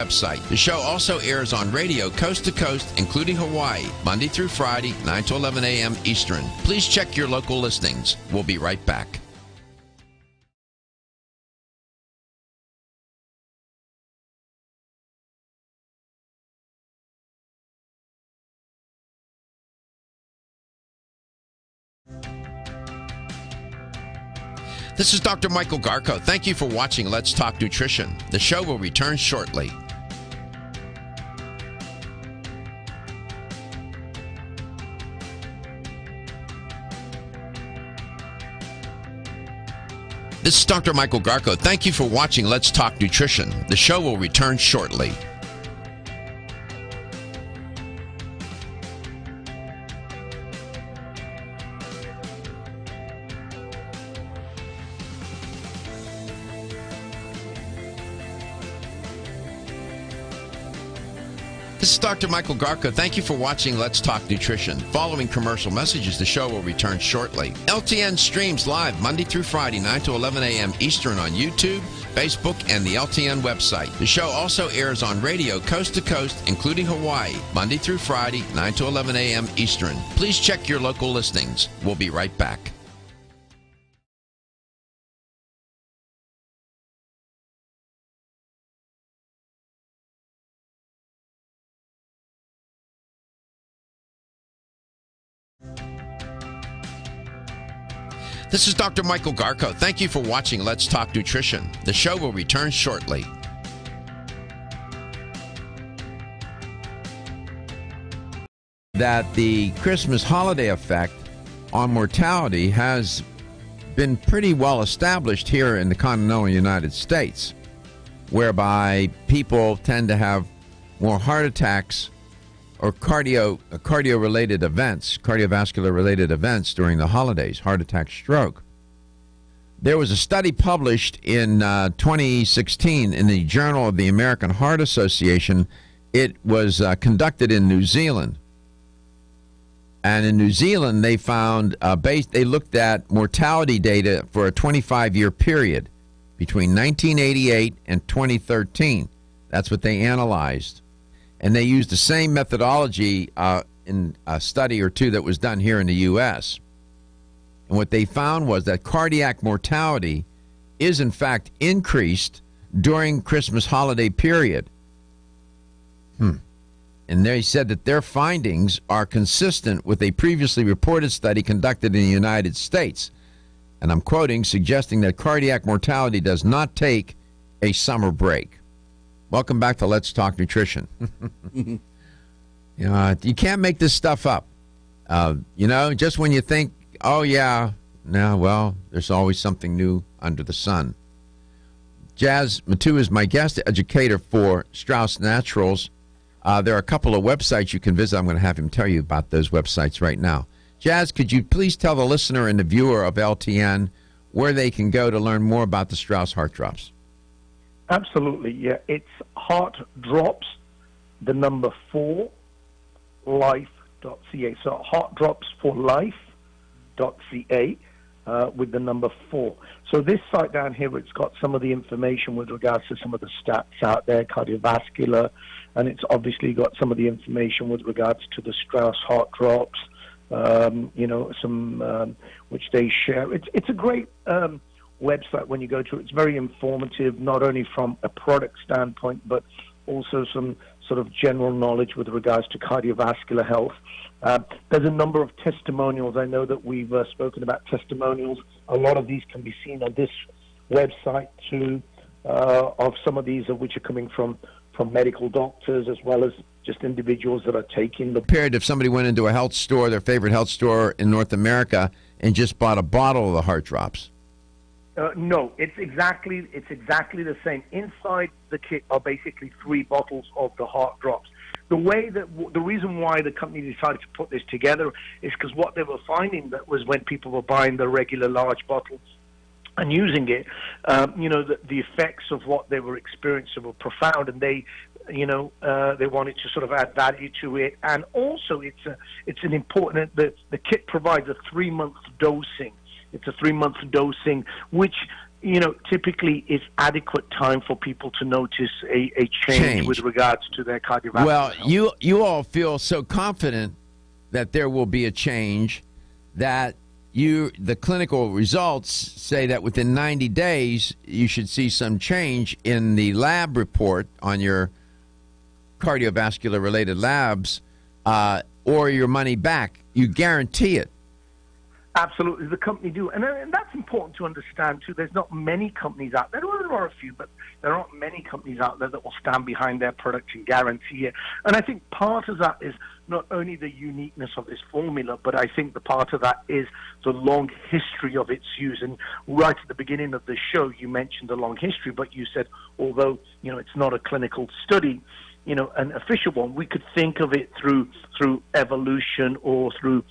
website. The show also airs on radio coast to coast, including Hawaii, Monday through Friday, 9 to 11 a.m. Eastern. Please check your local listings. We'll be right back. This is Dr. Michael Garko. Thank you for watching Let's Talk Nutrition. The show will return shortly. This is Dr. Michael Garko. Thank you for watching Let's Talk Nutrition. The show will return shortly. This is Dr. Michael Garko. Thank you for watching Let's Talk Nutrition. Following commercial messages, the show will return shortly. LTN streams live Monday through Friday, 9 to 11 a.m. Eastern on YouTube, Facebook, and the LTN website. The show also airs on radio coast to coast, including Hawaii, Monday through Friday, 9 to 11 a.m. Eastern. Please check your local listings. We'll be right back. This is Dr. Michael Garko. Thank you for watching Let's Talk Nutrition. The show will return shortly. That the Christmas holiday effect on mortality has been pretty well established here in the continental United States, whereby people tend to have more heart attacks or cardio-related events, cardiovascular-related events during the holidays, heart attack, stroke. There was a study published in 2016 in the Journal of the American Heart Association. It was conducted in New Zealand. And in New Zealand, they found, they looked at mortality data for a 25-year period between 1988 and 2013. That's what they analyzed. And they used the same methodology in a study or two that was done here in the U.S. And what they found was that cardiac mortality is, in fact, increased during Christmas holiday period. And they said that their findings are consistent with a previously reported study conducted in the United States. And I'm quoting, suggesting that cardiac mortality does not take a summer break. Welcome back to Let's Talk Nutrition. You can't make this stuff up. Just when you think, oh, yeah, no, well, there's always something new under the sun. Jas Mattu is my guest educator for Strauss Naturals. There are a couple of websites you can visit. I'm going to have him tell you about those websites right now. Jas, could you please tell the listener and the viewer of LTN where they can go to learn more about the Strauss Heart Drops? Absolutely, yeah. It's Heart Drops, the number 4, life.ca. So heartdropsforlife.ca with the number 4. So this site down here, it's got some of the information with regards to some of the stats out there, cardiovascular, and it's obviously got some of the information with regards to the Strauss Heart Drops, which they share. It's a great website when you go to it. It's very informative, not only from a product standpoint, but also some sort of general knowledge with regards to cardiovascular health. There's a number of testimonials. I know that we've spoken about testimonials. A lot of these can be seen on this website too, of some of these of which are coming from medical doctors as well as just individuals that are taking the period. If somebody went into a health store, their favorite health store in North America, and just bought a bottle of the Heart Drops. No, it's exactly the same. Inside the kit are basically 3 bottles of the Heart Drops. The reason why the company decided to put this together is because what they were finding that was when people were buying the regular large bottles and using it, the effects of what they were experiencing were profound, and they wanted to sort of add value to it. And also, it's an important the kit provides a 3-month dosing. It's a 3-month dosing, which typically is adequate time for people to notice a change with regards to their cardiovascular Well, health. you all feel so confident that there will be a change that the clinical results say that within 90 days you should see some change in the lab report on your cardiovascular related labs, or your money back. You guarantee it. Absolutely, the company do, and that's important to understand too. There's not many companies out there. Well, there are a few, but there aren't many companies out there that will stand behind their product and guarantee it. And I think part of that is not only the uniqueness of this formula, but I think the part of that is the long history of its use. And right at the beginning of the show, you mentioned the long history, but you said although it's not a clinical study, an official one, we could think of it through evolution or through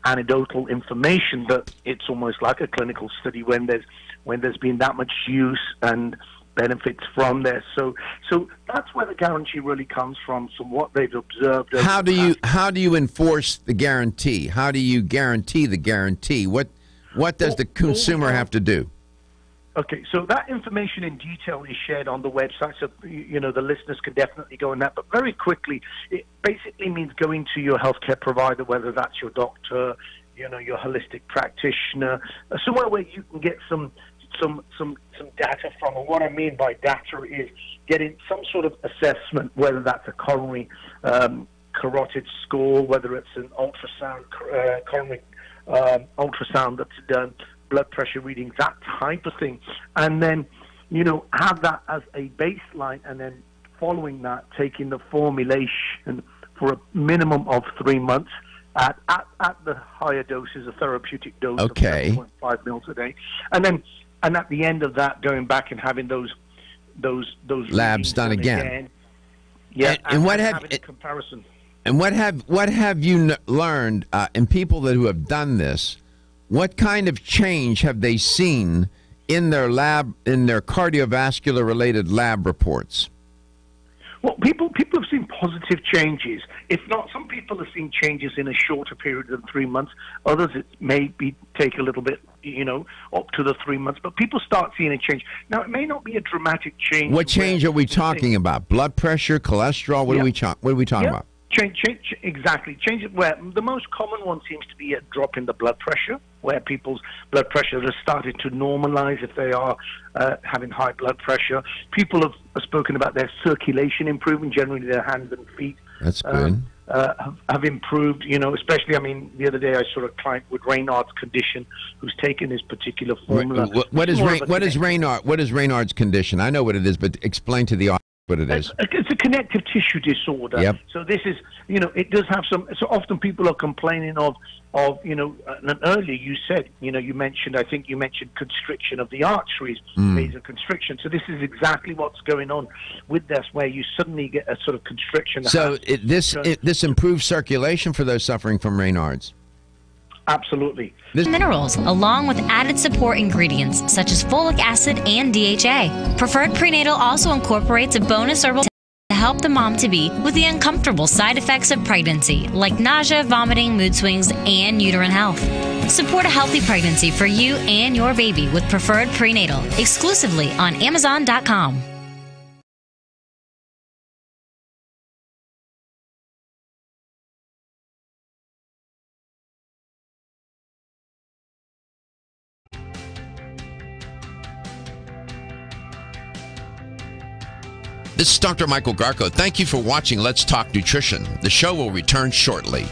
anecdotal information that it's almost like a clinical study when there's been that much use and benefits from there. So that's where the guarantee really comes from what they've observed. How do you enforce the guarantee? How do you guarantee the guarantee? What does the consumer have to do? Okay, so that information in detail is shared on the website, so the listeners can definitely go on that. But very quickly, it basically means going to your healthcare provider, whether that's your doctor, your holistic practitioner, somewhere where you can get some data from. And what I mean by data is getting some sort of assessment, whether that's a coronary carotid score, whether it's an ultrasound, coronary ultrasound that's done, blood pressure readings, that type of thing. And then, have that as a baseline, and then following that, taking the formulation for a minimum of 3 months at the higher doses, a therapeutic dose of 7.5 mils a day. And at the end of that, going back and having those labs done again. Yeah, and what have having a comparison. And what have you learned in people who have done this? What kind of change have they seen in their cardiovascular related lab reports? Well, people have seen positive changes. If not, some people have seen changes in a shorter period than 3 months. Others, it may take a little bit, up to the 3 months. But people start seeing a change. Now, it may not be a dramatic change. What change are we talking about? Blood pressure, cholesterol? What are we talking about? Change, exactly. Change it where the most common one seems to be a drop in the blood pressure, where people's blood pressure has started to normalize if they are having high blood pressure. People have spoken about their circulation improving, generally their hands and feet. That's good. Have improved, especially, the other day I saw a client with Raynaud's condition who's taken this particular formula. What is Raynaud's condition? I know what it is, but explain to the audience what it is. It's a connective tissue disorder. Yep. So this is, it does have some. So often people are complaining of, and earlier you said, you mentioned constriction of the arteries, vasoconstriction. So this is exactly what's going on with this, where you suddenly get a sort of constriction. So this improves circulation for those suffering from Raynaud's. Absolutely. Minerals, along with added support ingredients such as folic acid and DHA. Preferred Prenatal also incorporates a bonus herbal to help the mom-to-be with the uncomfortable side effects of pregnancy, like nausea, vomiting, mood swings, and uterine health. Support a healthy pregnancy for you and your baby with Preferred Prenatal, exclusively on Amazon.com. This is Dr. Michael Garko. Thank you for watching Let's Talk Nutrition. The show will return shortly.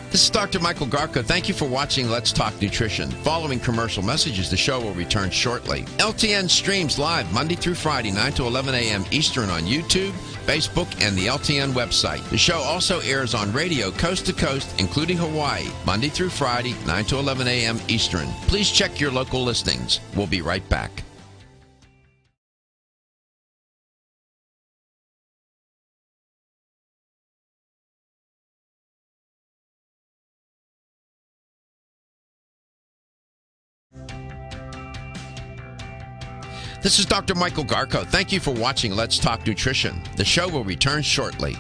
This is Dr. Michael Garko. Thank you for watching Let's Talk Nutrition. Following commercial messages, the show will return shortly. LTN streams live Monday through Friday, 9 to 11 a.m. Eastern on YouTube, Facebook, and the LTN website. The show also airs on radio coast to coast, including Hawaii, Monday through Friday, 9 to 11 a.m. Eastern. Please check your local listings. We'll be right back. This is Dr. Michael Garko. Thank you for watching Let's Talk Nutrition. The show will return shortly.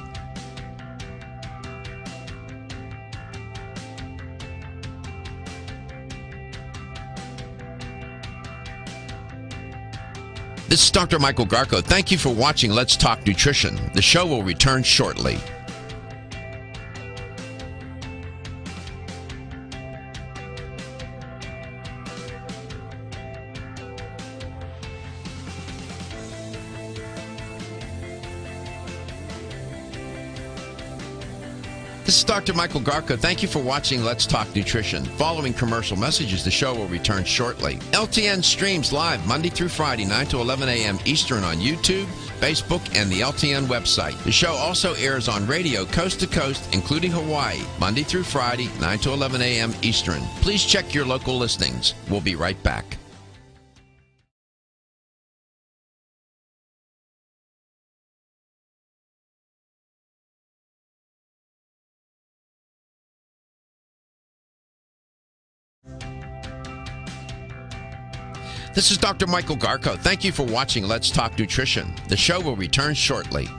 This is Dr. Michael Garko. Thank you for watching Let's Talk Nutrition. The show will return shortly. This is Dr. Michael Garko. Thank you for watching Let's Talk Nutrition. Following commercial messages, the show will return shortly. LTN streams live Monday through Friday, 9 to 11 a.m. Eastern on YouTube, Facebook, and the LTN website. The show also airs on radio coast to coast, including Hawaii, Monday through Friday, 9 to 11 a.m. Eastern. Please check your local listings. We'll be right back. This is Dr. Michael Garko. Thank you for watching Let's Talk Nutrition. The show will return shortly.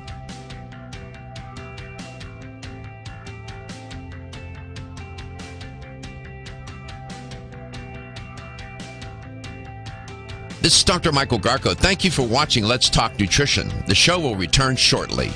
This is Dr. Michael Garko. Thank you for watching Let's Talk Nutrition. The show will return shortly.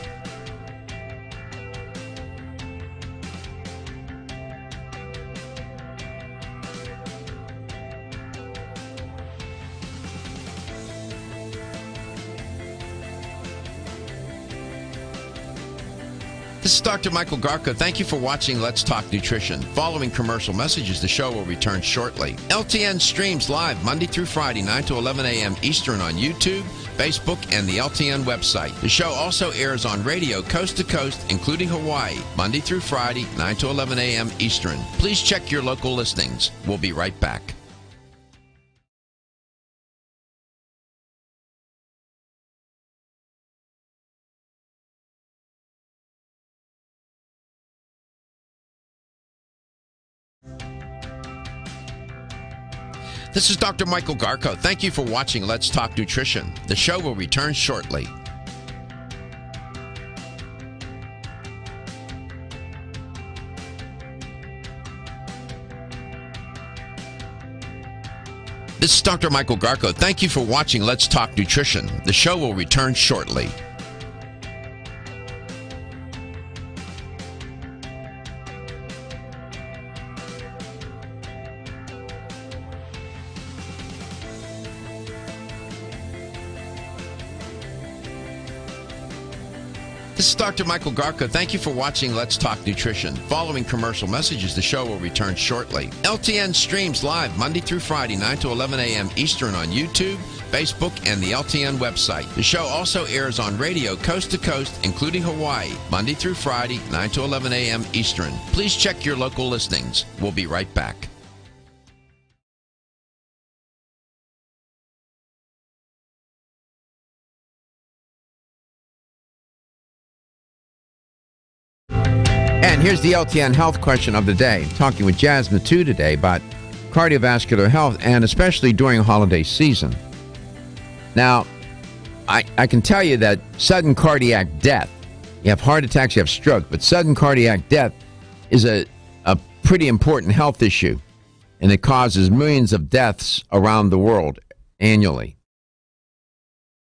This is Dr. Michael Garko. Thank you for watching Let's Talk Nutrition. Following commercial messages, the show will return shortly. LTN streams live Monday through Friday, 9 to 11 a.m. Eastern on YouTube, Facebook, and the LTN website. The show also airs on radio coast to coast, including Hawaii, Monday through Friday, 9 to 11 a.m. Eastern. Please check your local listings. We'll be right back. This is Dr. Michael Garko. Thank you for watching Let's Talk Nutrition. The show will return shortly. This is Dr. Michael Garko. Thank you for watching Let's Talk Nutrition. The show will return shortly. This is Dr. Michael Garko. Thank you for watching Let's Talk Nutrition. Following commercial messages, the show will return shortly. LTN streams live Monday through Friday, 9 to 11 a.m. Eastern on YouTube, Facebook, and the LTN website. The show also airs on radio coast to coast, including Hawaii, Monday through Friday, 9 to 11 a.m. Eastern. Please check your local listings. We'll be right back. And here's the LTN health question of the day. Talking with Jazz Mattu today about cardiovascular health, and especially during holiday season. Now, I can tell you that sudden cardiac death, you have heart attacks, you have stroke, but sudden cardiac death is a pretty important health issue, and it causes millions of deaths around the world annually.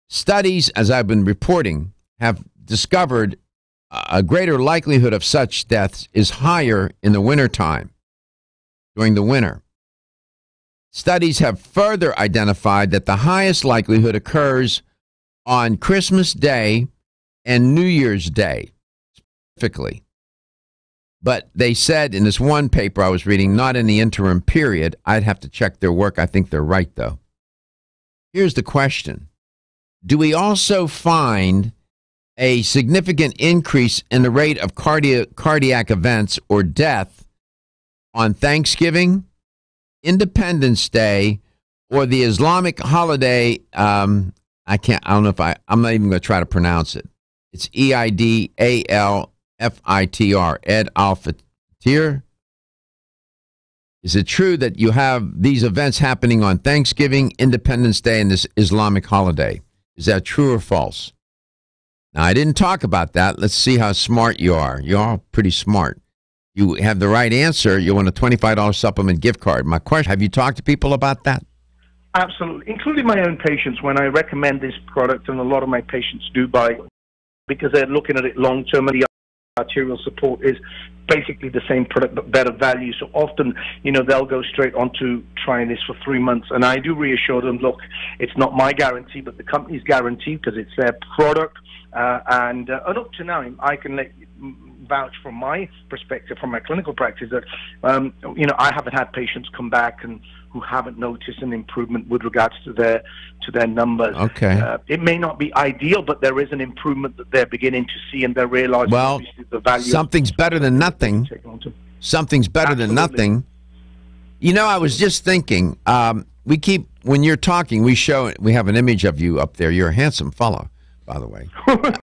Studies, as I've been reporting, have discovered a greater likelihood of such deaths is higher in the wintertime, during the winter. Studies have further identified that the highest likelihood occurs on Christmas Day and New Year's Day, specifically. But they said in this one paper I was reading, not in the interim period. I'd have to check their work. I think they're right, though. Here's the question. Do we also find a significant increase in the rate of cardiac events or death on Thanksgiving, Independence Day, or the Islamic holiday? I'm not even going to try to pronounce it. It's Eid al-Fitr, Eid al-Fitr. Is it true that you have these events happening on Thanksgiving, Independence Day, and this Islamic holiday? Is that true or false? Now, I didn't talk about that. Let's see how smart you are. You're all pretty smart. You have the right answer. You want a $25 supplement gift card. My question, have you talked to people about that? Absolutely, including my own patients. When I recommend this product, and a lot of my patients do buy it because they're looking at it long term, and the arterial support is basically the same product but better value. So often, they'll go straight on to trying this for 3 months, and I do reassure them, look, it's not my guarantee, but the company's guarantee because it's their product. And up to now, I can vouch from my perspective, from my clinical practice, that I haven't had patients come back and who haven't noticed an improvement with regards to their numbers. Okay. It may not be ideal, but there is an improvement that they're beginning to see, and they're realizing the value. Something's better than nothing. Something's better than nothing. I was just thinking, when you're talking, we have an image of you up there. You're a handsome fellow, by the way.